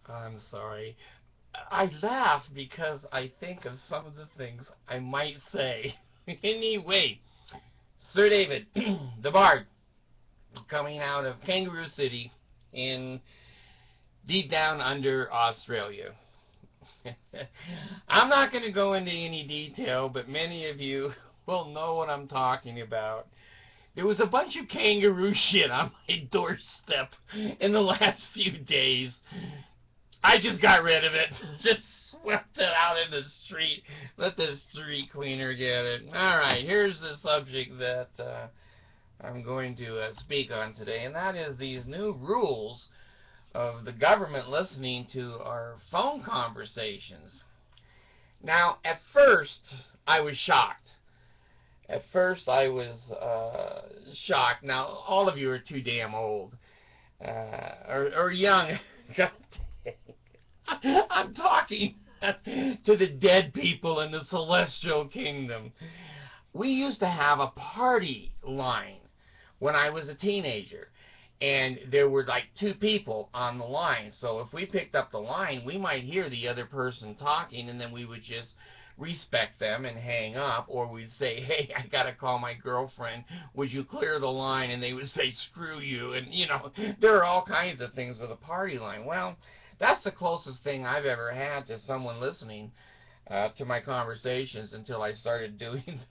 I'm sorry. I laugh because I think of some of the things I might say. Anyway, Sir David, the Bard, coming out of Kangaroo City in deep down under Australia. I'm not going to go into any detail, but many of you will know what I'm talking about. There was a bunch of kangaroo shit on my doorstep in the last few days. I just got rid of it. Just swept it out in the street. Let the street cleaner get it. Alright, here's the subject that I'm going to speak on today, and that is these new rules of the government listening to our phone conversations. Now, at first, I was shocked. At first, I was shocked. Now, all of you are too damn old. Or young. God dang. I'm talking to the dead people in the celestial kingdom. We used to have a party line when I was a teenager. And there were like two people on the line. So if we picked up the line, we might hear the other person talking, and then we would just respect them and hang up, or we'd say, hey, I gotta call my girlfriend, would you clear the line? And they would say, screw you. And there are all kinds of things with a party line. Well, that's the closest thing I've ever had to someone listening to my conversations until I started doing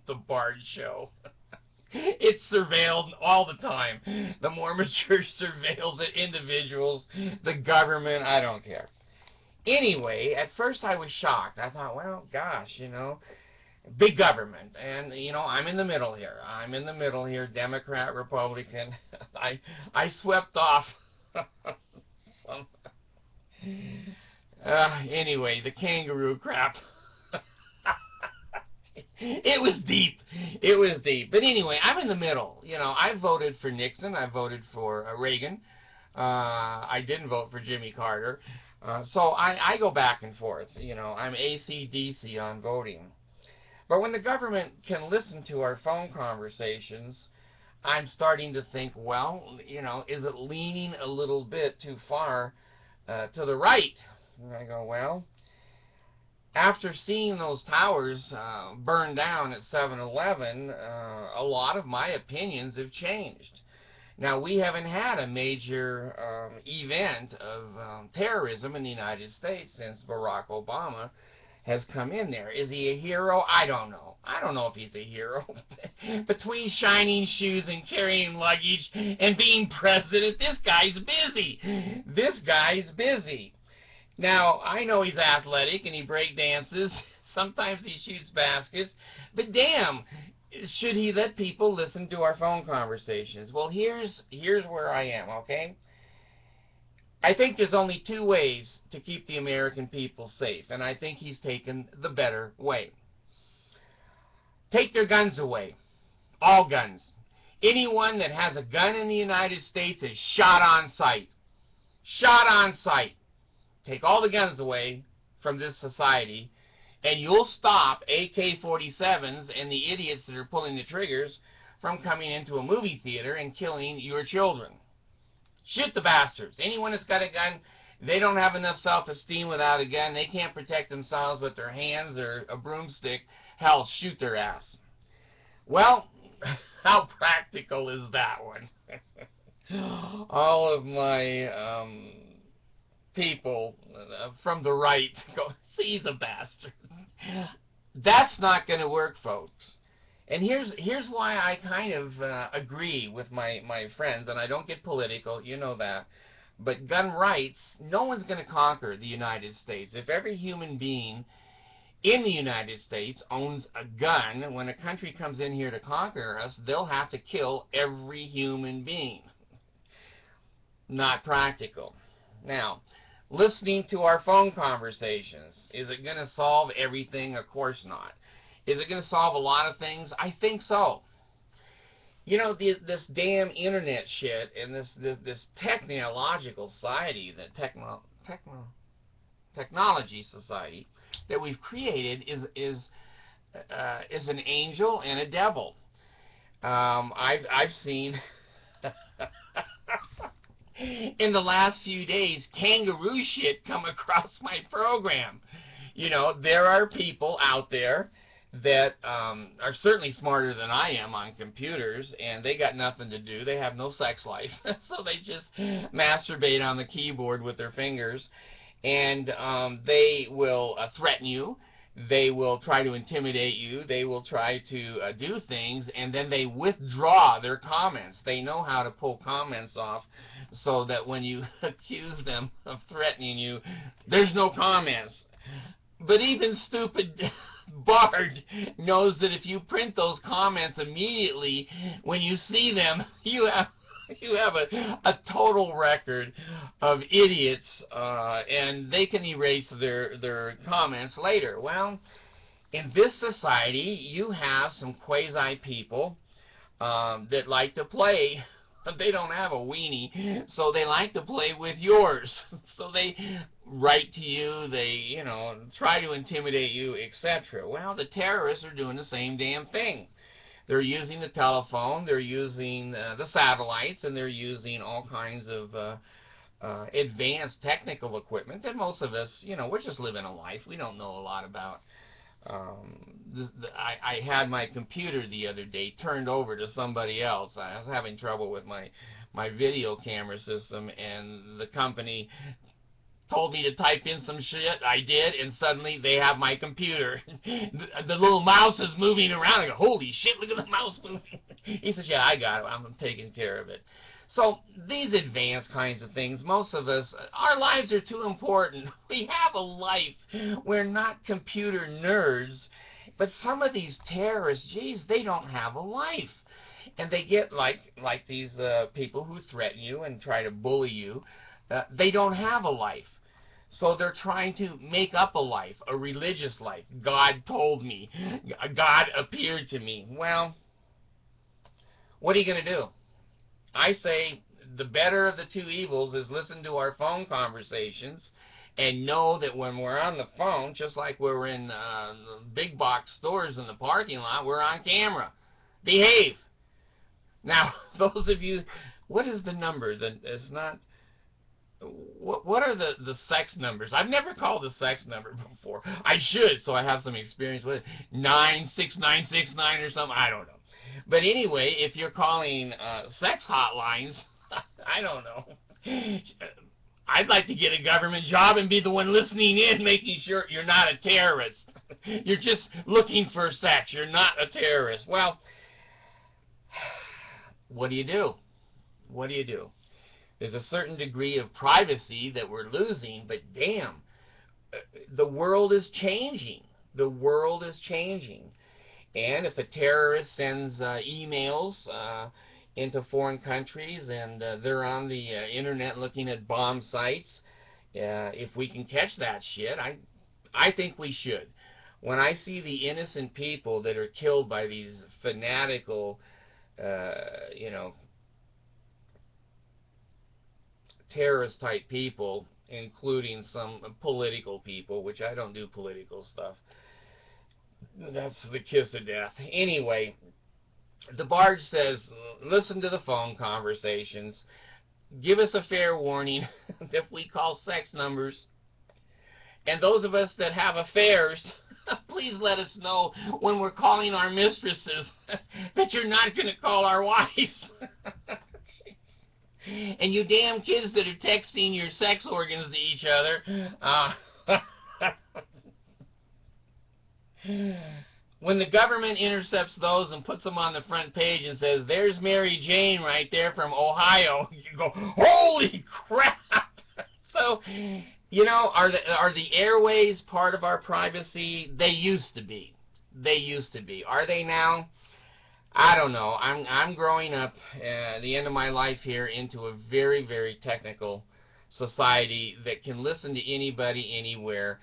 the Bard show. It's surveilled all the time. The more mature surveils the individuals, the government, I don't care. Anyway, at first I was shocked. I thought, well, gosh, big government. And, I'm in the middle here. I'm in the middle here, Democrat, Republican. I swept off. Anyway, the kangaroo crap. It was deep. It was deep. But anyway, I'm in the middle. I voted for Nixon. I voted for Reagan. I didn't vote for Jimmy Carter. So I go back and forth. I'm AC/DC on voting. But when the government can listen to our phone conversations, I'm starting to think, well, is it leaning a little bit too far to the right? And I go, well, after seeing those towers burn down at 7-Eleven, a lot of my opinions have changed. Now, we haven't had a major event of terrorism in the United States since Barack Obama has come in there. Is he a hero? I don't know. I don't know if he's a hero. Between shining shoes and carrying luggage and being president, this guy's busy. This guy's busy. Now, I know he's athletic and he break dances. Sometimes he shoots baskets. But damn, should he let people listen to our phone conversations? Well, here's where I am, okay? I think there's only two ways to keep the American people safe, and I think he's taken the better way. Take their guns away. All guns. Anyone that has a gun in the United States is shot on sight. Shot on sight. Take all the guns away from this society, and you'll stop AK-47s and the idiots that are pulling the triggers from coming into a movie theater and killing your children. Shoot the bastards. Anyone that's got a gun, they don't have enough self-esteem without a gun. They can't protect themselves with their hands or a broomstick. Hell, shoot their ass. Well, how practical is that one? All of my people from the right go, see the bastard. That's not going to work, folks. And here's why I kind of agree with my friends, and I don't get political, you know that. But gun rights, no one's going to conquer the United States. If every human being in the United States owns a gun, when a country comes in here to conquer us, they'll have to kill every human being. Not practical. Now, listening to our phone conversations, is it going to solve everything? Of course not. Is it going to solve a lot of things? I think so. This damn internet shit and this technological society, the technology society that we've created is an angel and a devil. I've seen in the last few days, kangaroo shit come across my program. You know, there are people out there that are certainly smarter than I am on computers, and they got nothing to do. They have no sex life, so they just masturbate on the keyboard with their fingers, and they will threaten you. They will try to intimidate you. They will try to do things, and then they withdraw their comments. They know how to pull comments off so that when you accuse them of threatening you, there's no comments. But even stupid Bard knows that if you print those comments immediately, when you see them, you have a total record of idiots, and they can erase their comments later. Well, in this society, you have some quasi people that like to play. They don't have a weenie, so they like to play with yours. So they write to you, they, you know, try to intimidate you, etc. Well, the terrorists are doing the same damn thing. They're using the telephone, they're using the satellites, and they're using all kinds of advanced technical equipment that most of us, you know, we're just living a life. We don't know a lot about. I had my computer the other day turned over to somebody else. I was having trouble with my video camera system, and the company told me to type in some shit. I did, and suddenly they have my computer. The little mouse is moving around. I go, holy shit, look at the mouse moving. He says, yeah, I got it. I'm taking care of it. So these advanced kinds of things, most of us, our lives are too important. We have a life. We're not computer nerds. But some of these terrorists, geez, they don't have a life. And they get like these people who threaten you and try to bully you. They don't have a life. So they're trying to make up a life, a religious life. God told me. God appeared to me. Well, what are you going to do? I say the better of the two evils is listen to our phone conversations and know that when we're on the phone, just like we're in big box stores in the parking lot, we're on camera. Behave. Now, those of you, what is the number? It's not... What are the sex numbers? I've never called the sex number before. I should, so I have some experience with it. 96969 or something. I don't know. But anyway, if you're calling sex hotlines, I don't know. I'd like to get a government job and be the one listening in, making sure you're not a terrorist. You're just looking for sex. You're not a terrorist. Well, what do you do? What do you do? There's a certain degree of privacy that we're losing, but damn, the world is changing. The world is changing. And if a terrorist sends emails into foreign countries and they're on the internet looking at bomb sites, if we can catch that shit, I think we should. When I see the innocent people that are killed by these fanatical, you know, terrorist type people, including some political people, which I don't do political stuff. That's the kiss of death. Anyway, the Barge says, listen to the phone conversations. Give us a fair warning if we call sex numbers. And those of us that have affairs, please let us know when we're calling our mistresses that you're not going to call our wives. And you damn kids that are texting your sex organs to each other, when the government intercepts those and puts them on the front page and says, there's Mary Jane right there from Ohio, you go, holy crap! So, you know, are the airways part of our privacy? They used to be. They used to be. Are they now? I don't know. I'm growing up at the end of my life here into a very, very technical society that can listen to anybody anywhere.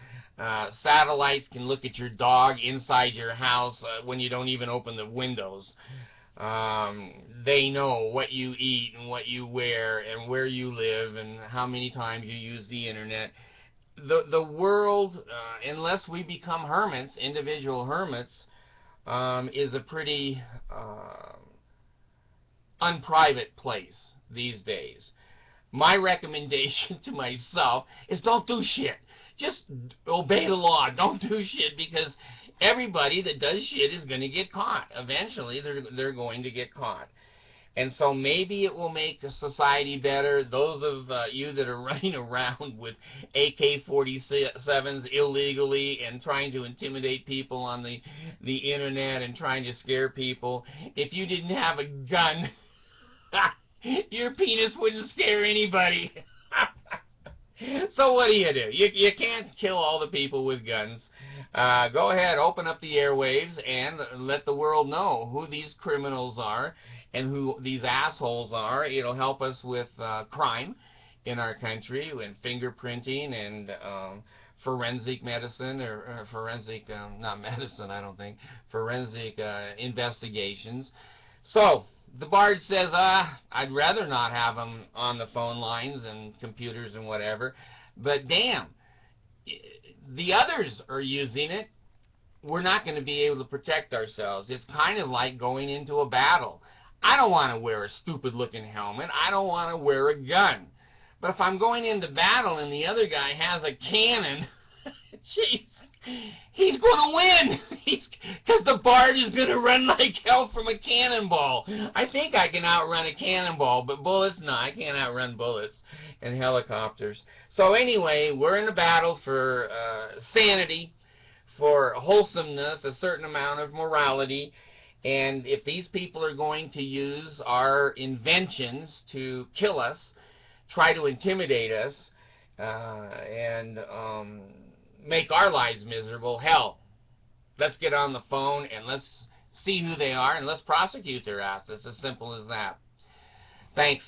Satellites can look at your dog inside your house when you don't even open the windows. They know what you eat and what you wear and where you live and how many times you use the internet. The world, unless we become hermits, individual hermits, is a pretty unprivate place these days. my recommendation to myself is don't do shit. Just obey the law. Don't do shit, because everybody that does shit is going to get caught. Eventually, they're going to get caught. And so maybe it will make society better. Those of you that are running around with AK-47s illegally and trying to intimidate people on the internet and trying to scare people, if you didn't have a gun, your penis wouldn't scare anybody. So what do? You can't kill all the people with guns. Go ahead, open up the airwaves and let the world know who these criminals are and who these assholes are. It'll help us with crime in our country, and fingerprinting and forensic medicine, or forensic, not medicine, I don't think, forensic investigations. So the Bard says, I'd rather not have them on the phone lines and computers and whatever, but damn, the others are using it. We're not going to be able to protect ourselves. It's kind of like going into a battle. I don't want to wear a stupid-looking helmet. I don't want to wear a gun. But if I'm going into battle and the other guy has a cannon, jeez, he's going to win. Because the Bard is going to run like hell from a cannonball. I think I can outrun a cannonball, but bullets, no, I can't outrun bullets and helicopters. So anyway, we're in a battle for sanity, for wholesomeness, a certain amount of morality. And if these people are going to use our inventions to kill us, try to intimidate us, and make our lives miserable, hell, let's get on the phone and let's see who they are and let's prosecute their asses. As simple as that. Thanks.